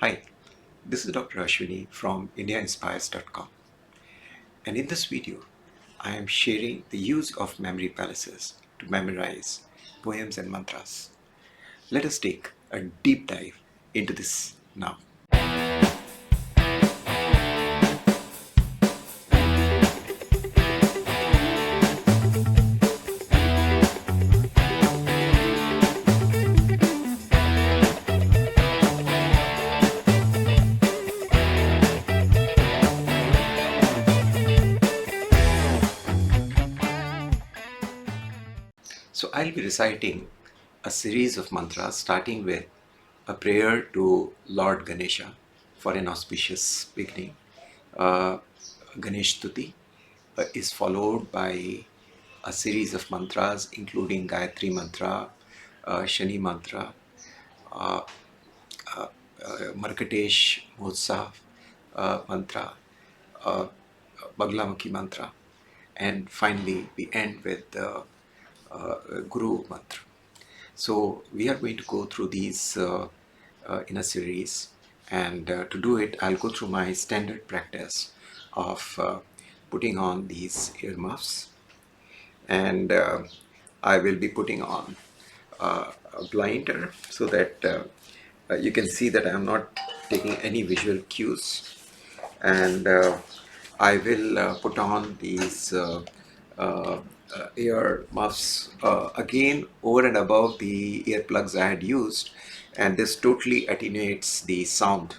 Hi, this is Dr. Ashwini from IndiaInspires.com, and in this video I am sharing the use of memory palaces to memorize poems and mantras. Let us take a deep dive into this now. So I'll be reciting a series of mantras starting with a prayer to Lord Ganesha for an auspicious beginning. Ganesh Stuti is followed by a series of mantras including Gayatri Mantra, Shani Mantra, uh, Markatesh Motsav Mantra, uh, Baglamukhi Mantra, and finally we end with the Guru Mantra. So we are going to go through these in a series, and to do it I'll go through my standard practice of putting on these earmuffs, and I will be putting on a blinder so that you can see that I am not taking any visual cues, and I will put on these ear muffs again over and above the earplugs I had used, and this totally attenuates the sound,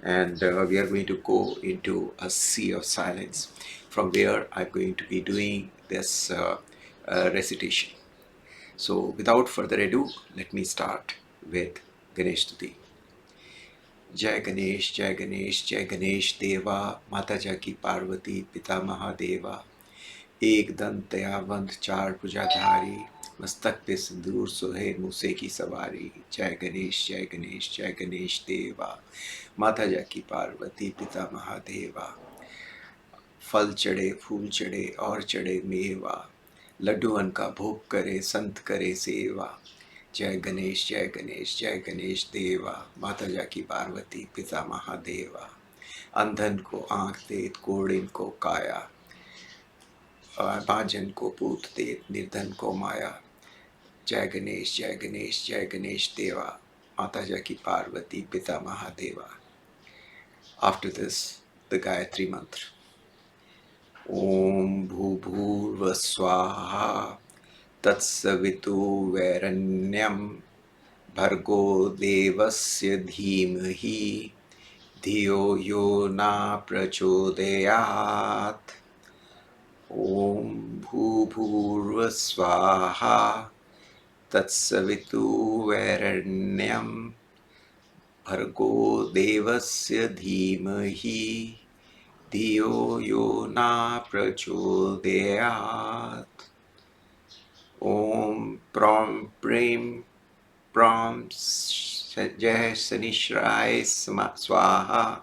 and we are going to go into a sea of silence from where I'm going to be doing this recitation. So without further ado, let me start with Ganesh Stuti. जय गणेश जय गणेश जय गणेश देवा, माता जाकी पार्वती पिता महादेवा, एक दंत दयावंत चार भुजाधारी, मस्तक पे सिंदूर सोहे मूसे की सवारी। जय गणेश जय गणेश देवा, माता जाकी पार्वती पिता महादेवा। फल चढ़े फूल चढ़े और चढ़े मेवा, लड्डूअन का भोग करे संत करे सेवा। जय गणेश देवा, माता जाकी पार्वती पिता महादेवा। अंधन को आँख देत कोड़िन को काया, बाजन को पूत देत निर्धन को माया। जय गणेश देवा, माता जाकी पार्वती पिता Mahadeva. After this, the Gayatri mantra. Om Bhubhurva Swaha Tatsavitu Bhargo Devasya Dhimahi Dhiyo Yo Na Prachodayat. Om Bhubhurva Swaha Tatsavitu Bhargo Devasya Dhimahi Dhiyo Yo Na Prachodayat. Om Pram Prim Pram Jai Sanishrai Swaha.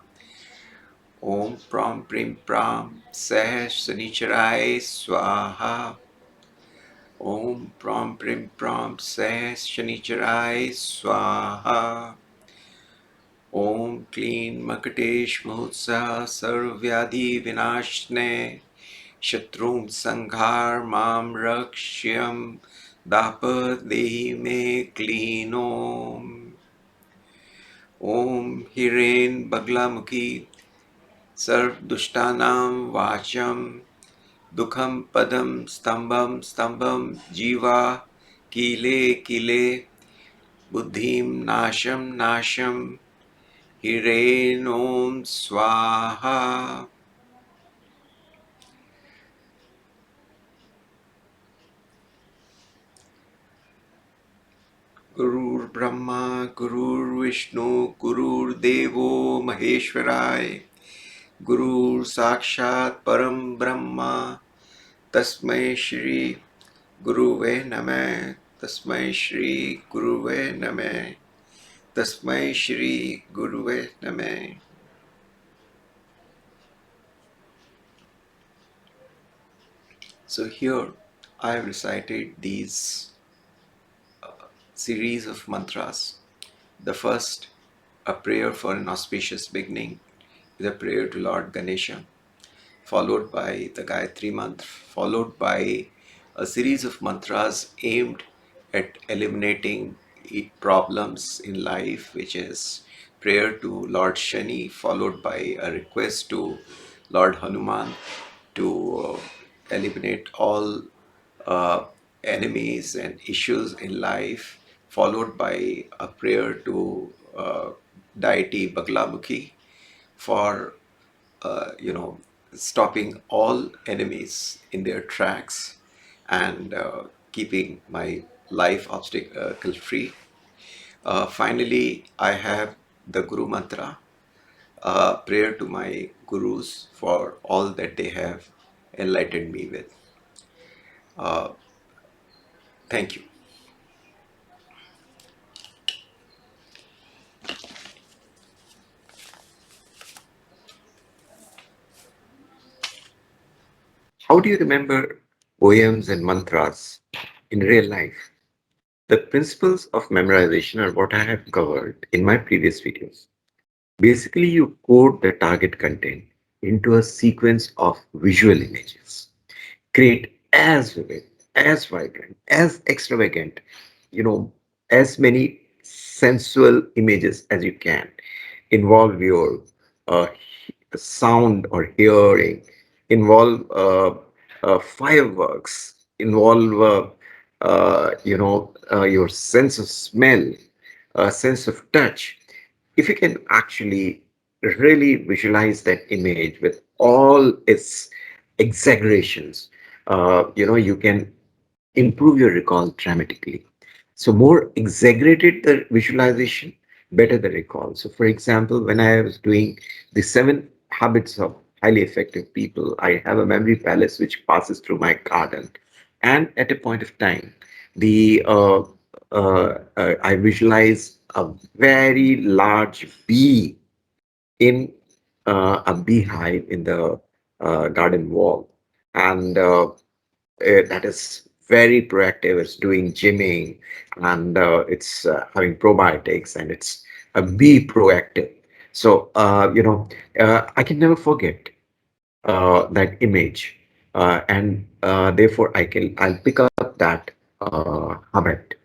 Om Pram Prim Pram Sah Sanicharai Swaha. Om Pram Prim Pram Sah Shanicharai Swaha. Om Clean Makatesh Mahutsa Sarvyadhi Vinashne Shatrum Sanghar Mam Rakshyam Dapa Dehi Me Clean Om Hiren Baglamukhi Sarv Dushtanam Vacham Dukham Padam Stambam Jiva Kile Buddhim Nasham Hiren Om Swaha. Gurur Brahma, Gurur Vishnu, Gurur Devo Maheshwarai, Gurur Sakshat Param Brahma, Tasmai Shri Guruve Namah, Tasmai Shri Guruve Namah, Tasmai Shri Guruve Namah. So here I have recited these series of mantras. The first a prayer for an auspicious beginning is a prayer to Lord Ganesha, followed by the Gayatri Mantra, followed by a series of mantras aimed at eliminating problems in life, which is prayer to Lord Shani, followed by a request to Lord Hanuman to eliminate all uh, enemies and issues in life, followed by a prayer to deity Baglamukhi for stopping all enemies in their tracks and keeping my life obstacle free. Finally, I have the Guru Mantra, prayer to my gurus for all that they have enlightened me with. Uh, Thank you. How do you remember poems and mantras in real life? The principles of memorization are what I have covered in my previous videos. Basically, you code the target content into a sequence of visual images. Create as vivid, as vibrant, as extravagant, you know, as many sensual images as you can. Involve your uh, sound or hearing, involve fireworks, involve your sense of smell, sense of touch. If you can actually really visualize that image with all its exaggerations, you can improve your recall dramatically. So more exaggerated the visualization, better the recall. So for example, when I was doing the 7 habits of highly effective people, I have a memory palace which passes through my garden. And at a point of time, the I visualize a very large bee in a beehive in the garden wall. And that is very proactive. It's doing gymming and it's having probiotics and it's a be proactive. So, I can never forget that image. And therefore, I'll pick up that habit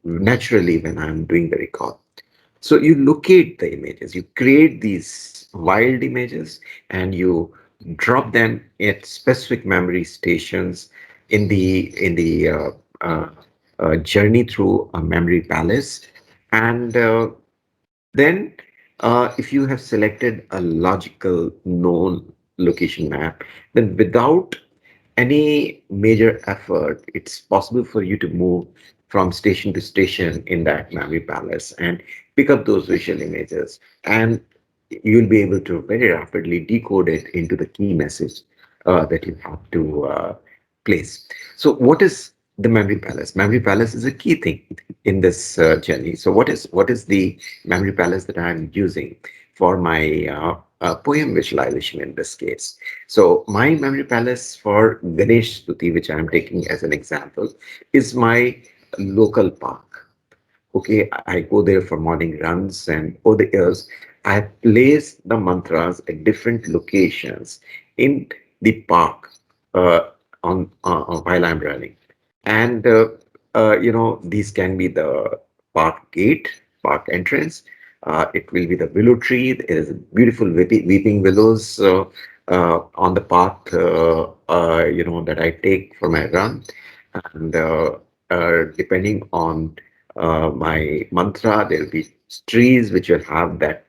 naturally when I'm doing the recall. So you locate the images, you create these wild images, and you drop them at specific memory stations in the journey through a memory palace. And then, if you have selected a logical known location map, then without any major effort, it's possible for you to move from station to station in that memory palace and pick up those visual images. And you'll be able to very rapidly decode it into the key message that you have to place. So, what is the memory palace? Memory palace is a key thing in this journey. So, what is the memory palace that I'm using for my poem visualization in this case? So my memory palace for Ganesh Stuti, which I am taking as an example, is my local park. Okay, I go there for morning runs, and over the years, I place the mantras at different locations in the park while I'm running. And these can be the park gate, park entrance. It will be the willow tree. There is beautiful weeping willows on the path, that I take for my run. And depending on my mantra, there will be trees which will have that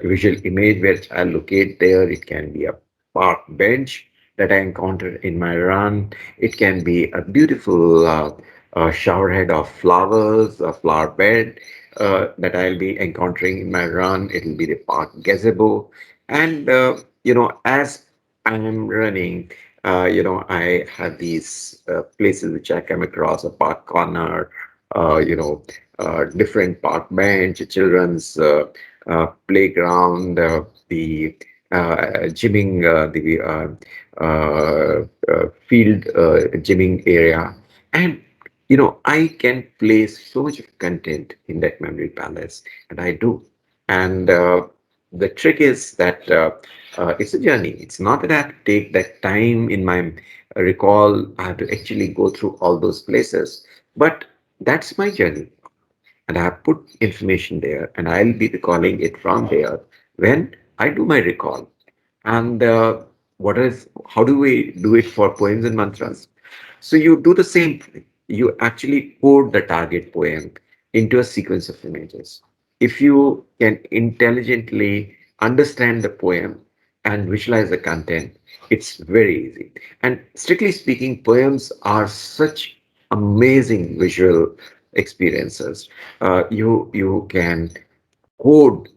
visual image which I'll locate there. It can be a park bench that I encounter in my run. It can be a beautiful showerhead of flowers, a flower bed that I'll be encountering in my run. It'll be the park gazebo. And, as I'm running, I have these places which I come across, a park corner, different park bench, a children's playground, the gymming, the field gymming area. And I can place so much of content in that memory palace, and I do. And the trick is that it's a journey. It's not that I have to take that time in my recall. I have to actually go through all those places, but that's my journey, and I have put information there, and I'll be recalling it from there when I do my recall. And how do we do it for poems and mantras? So you do the same thing. You actually code the target poem into a sequence of images. If you can intelligently understand the poem and visualize the content, it's very easy. And strictly speaking, poems are such amazing visual experiences. You can code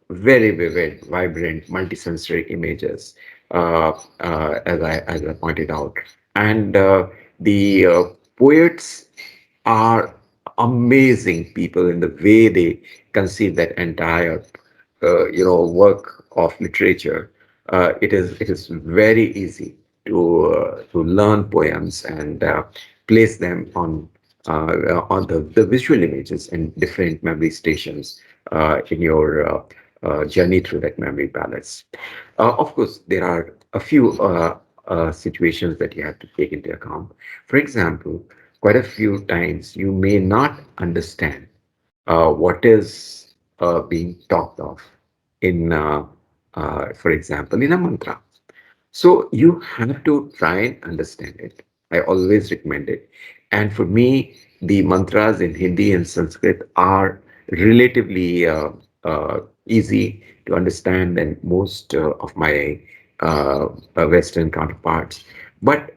very vivid, vibrant, multisensory images, as I pointed out. And the poets are amazing people in the way they conceive that entire, work of literature. It is very easy to learn poems and place them on the visual images and different memory stations in your journey through that memory palace. Of course, there are a few situations that you have to take into account. For example, quite a few times you may not understand what is being talked of for example, in a mantra. So you have to try and understand it. I always recommend it. And for me, the mantras in Hindi and Sanskrit are relatively easy to understand than most of my Western counterparts. But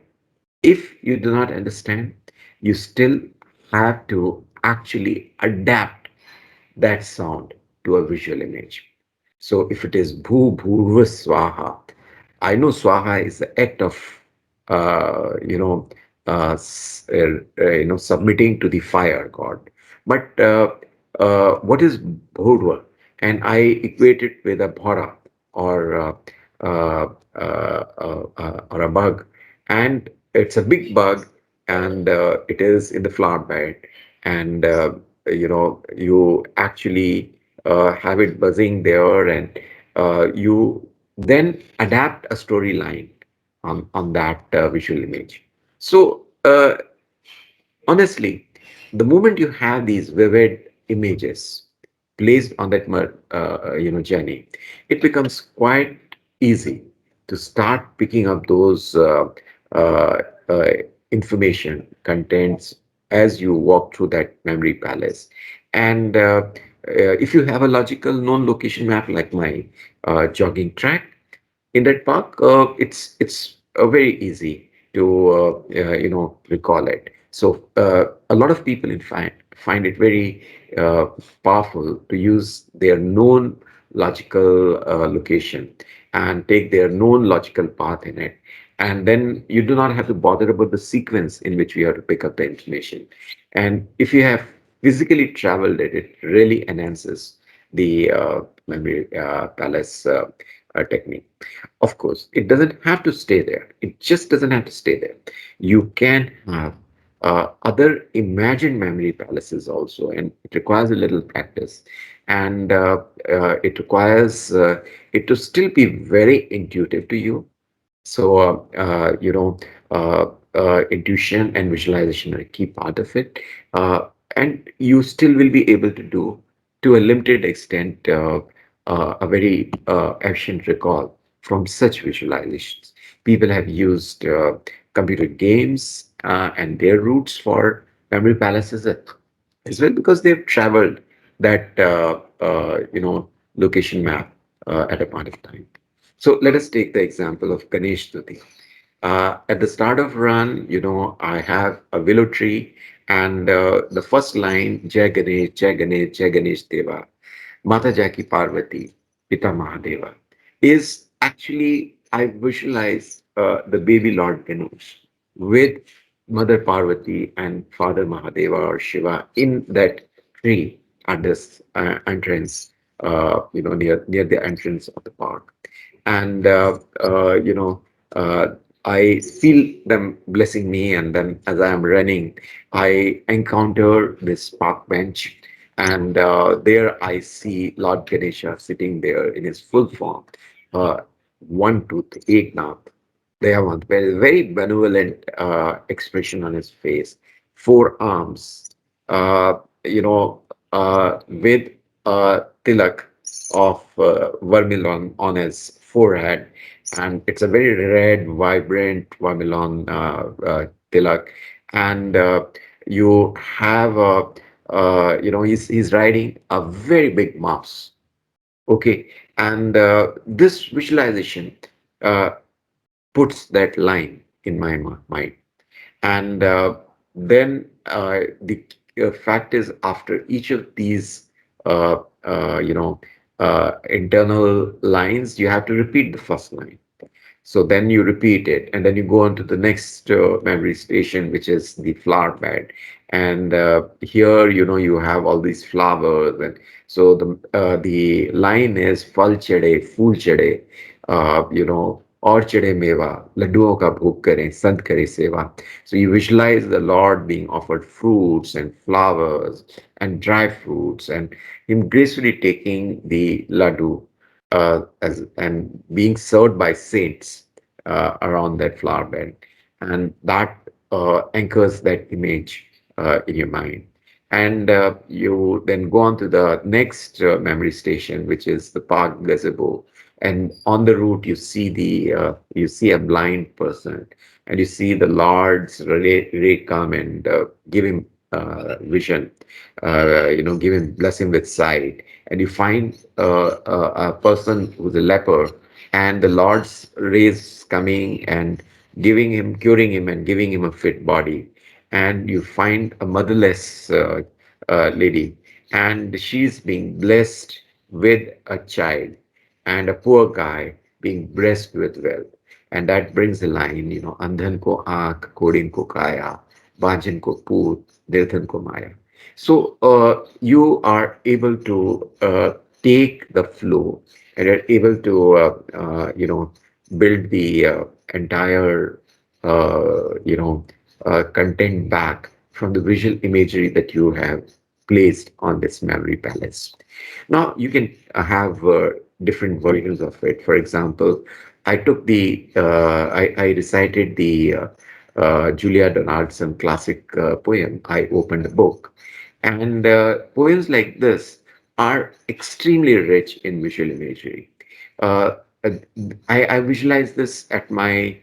if you do not understand, you still have to actually adapt that sound to a visual image. So if it is bhu bhurva swaha, I know swaha is the act of uh, you know submitting to the fire god. But what is bhurva? And I equate it with a bhora or or a bug, and it's a big bug, and it is in the flower bed, and you actually have it buzzing there, and you then adapt a storyline on that visual image. So honestly, the moment you have these vivid images placed on that journey, it becomes quite easy to start picking up those uh, uh, information contents as you walk through that memory palace. And if you have a logical known location map like my jogging track, in that park, it's very easy to recall it. So a lot of people, in fact, find it very powerful to use their known logical location and take their known logical path in it. And then you do not have to bother about the sequence in which we have to pick up the information. And if you have physically traveled it, it really enhances the memory palace technique. Of course, it doesn't have to stay there. It just doesn't have to stay there. You can have other imagined memory palaces also, and it requires a little practice. And it requires it to still be very intuitive to you. So, intuition and visualization are a key part of it. And you still will be able to do, to a limited extent, a very efficient recall from such visualizations. People have used computer games and their roots for memory palaces as well, because they've traveled that location map at a point of time. So let us take the example of Ganesh Stuti. At the start of run, I have a willow tree, and the first line, Jai Ganesh, Jai Ganesh, Jai Ganesh Deva, Mata Jaki Parvati, Pita Mahadeva, is actually, I visualize the baby Lord Ganesh with Mother Parvati and Father Mahadeva or Shiva in that tree at this entrance, near the entrance of the park. And, uh, I feel them blessing me, and then as I am running, I encounter this park bench, and there I see Lord Ganesha sitting there in his full form, uh, one tooth, eight nath. They have a very, very benevolent expression on his face, four arms, uh, you know, with a tilak of vermilion on his forehead, and it's a very red, vibrant vermilion tilak, and you have he's riding a very big mouse. Okay, and this visualization uh, puts that line in my mind. And then the fact is, after each of these, uh, internal lines, you have to repeat the first line. So then you repeat it, and then you go on to the next memory station, which is the flower bed. And here, you have all these flowers, and so the line is "Fal chade, fool chade," और चढ़े मेवा, लड्डुओं का भोग करें, संत करे सेवा. So you visualize the Lord being offered fruits and flowers and dry fruits, and him gracefully taking the laddu and being served by saints around that flower bed. And that anchors that image in your mind. And you then go on to the next memory station, which is the Park Gazebo. And on the route, you see a blind person, and you see the Lord's ray come and give him vision, give him, bless him with sight. And you find a person who's a leper, and the Lord's rays coming and curing him, and giving him a fit body. And you find a motherless lady, and she's being blessed with a child, and a poor guy being blessed with wealth. And that brings the line, Andhan ko aankh, Kodin ko kaya, Banjan ko poot, Dirthan ko maya. So you are able to take the flow, and you're able to, build the entire, content back from the visual imagery that you have placed on this memory palace. Now you can have different versions of it. For example, I recited the Julia Donaldson classic poem, I Opened a Book. And poems like this are extremely rich in visual imagery. Uh, uh, I visualize this at my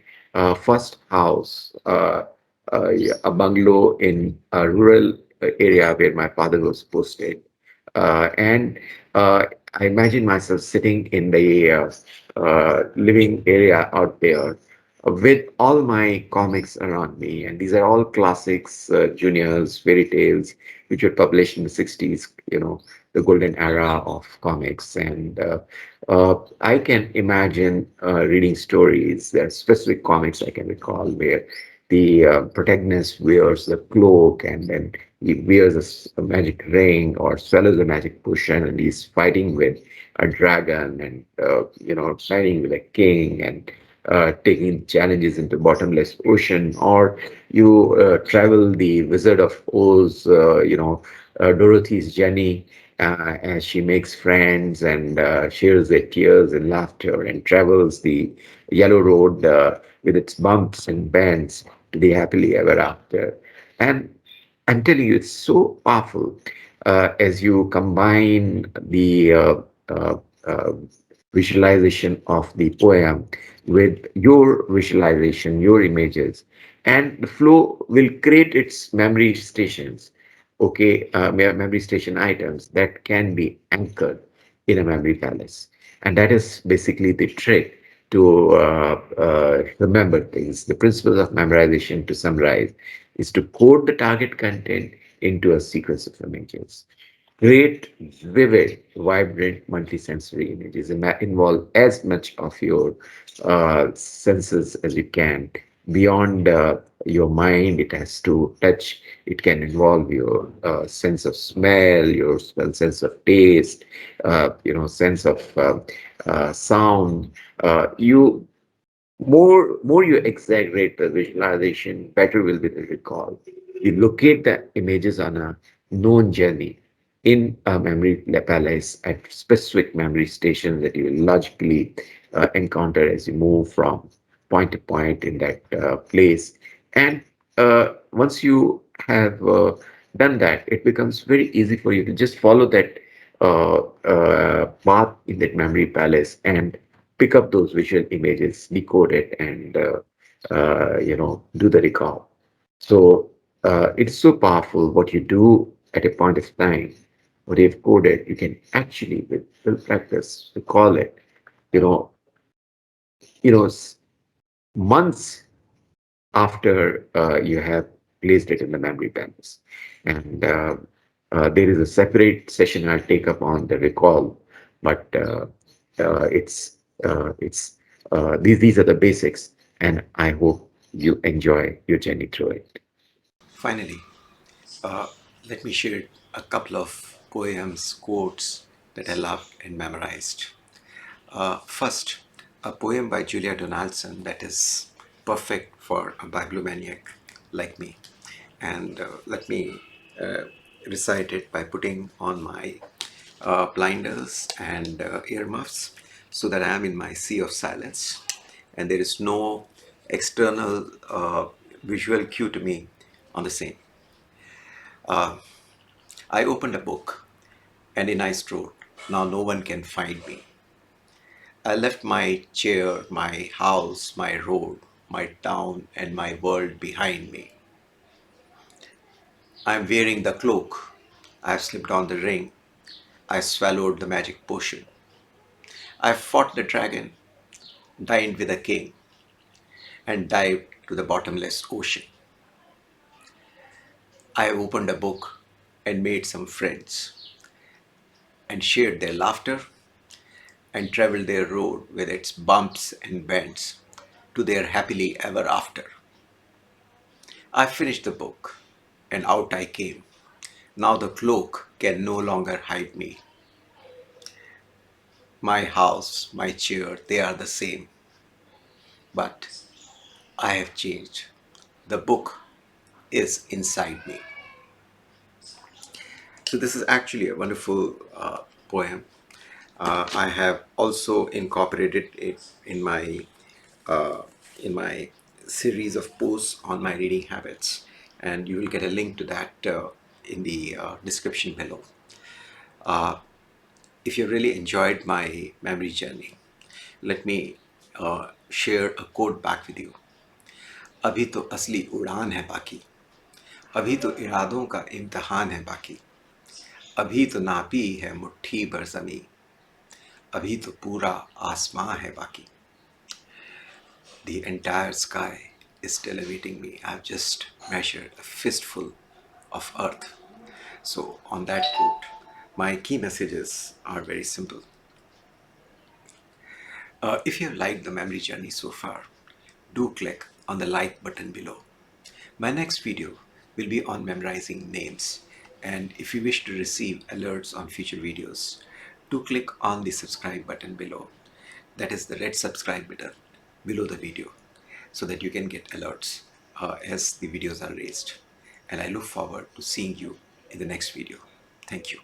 first house, a bungalow in a rural area where my father was posted. And I imagine myself sitting in the living area out there with all my comics around me. And these are all classics, juniors, fairy tales, which were published in the 60s, the golden era of comics. And I can imagine reading stories. There are specific comics I can recall where the protagonist wears a cloak, and then he wears a magic ring or swallows a magic potion, and he's fighting with a dragon, and fighting with a king, and taking challenges into bottomless ocean. Or you travel the Wizard of Oz, Dorothy's journey, as she makes friends and shares their tears and laughter, and travels the yellow road with its bumps and bends to the happily ever after. And I'm telling you, it's so powerful as you combine the uh, uh, visualization of the poem with your visualization, your images, and the flow will create its memory stations. Okay, memory station items that can be anchored in a memory palace. And that is basically the trick to remember things. The principles of memorization, to summarize, is to code the target content into a sequence of images. Create vivid, vibrant, multisensory images. Involve as much of your senses as you can. Beyond your mind, it has to touch. It can involve your sense of smell, your sense of taste, sense of sound. You More you exaggerate the visualization, better will be the recall. You locate the images on a known journey in a memory palace at specific memory stations that you will logically encounter as you move from point to point in that place. And once you have done that, it becomes very easy for you to just follow that path in that memory palace and pick up those visual images, decode it, and do the recall. So it's so powerful what you do at a point of time. What you've coded, you can actually, with practice, recall it. You know, you know, months after you have placed it in the memory banks. And there is a separate session I'll take up on the recall, but these are the basics, and I hope you enjoy your journey through it. Finally, uh, let me share a couple of poems, quotes that I loved and memorized. First, a poem by Julia Donaldson that is perfect for a bibliomaniac like me. And let me uh, recite it by putting on my blinders and earmuffs so that I am in my sea of silence and there is no external visual cue to me on the same. I opened a book and in I strode. Now no one can find me. I left my chair, my house, my road, my town, and my world behind me. I am wearing the cloak. I have slipped on the ring. I swallowed the magic potion. I fought the dragon, dined with a king, and dived to the bottomless ocean. I opened a book and made some friends, and shared their laughter, and traveled their road with its bumps and bends to their happily ever after. I finished the book, and out I came. Now the cloak can no longer hide me. My house, my chair, they are the same, but I have changed. The book is inside me. So this is actually a wonderful poem. I have also incorporated it uh, in my series of posts on my reading habits, and you will get a link to that in the description below. If you really enjoyed my memory journey, let me share a quote back with you. अभी तो असली उड़ान है बाकी, अभी तो इरादों का इम्तिहान है बाकी, अभी तो नापी है मुट्ठी भर ज़मीं, अभी तो पूरा आसमां है बाकी. The entire sky is still awaiting me. I've just measured a fistful of earth. So, on that quote, my key messages are very simple. If you have liked the memory journey so far, do click on the like button below. My next video will be on memorizing names, and if you wish to receive alerts on future videos, do click on the subscribe button below. That is the red subscribe button below the video so that you can get alerts as the videos are raised. And I look forward to seeing you in the next video. Thank you.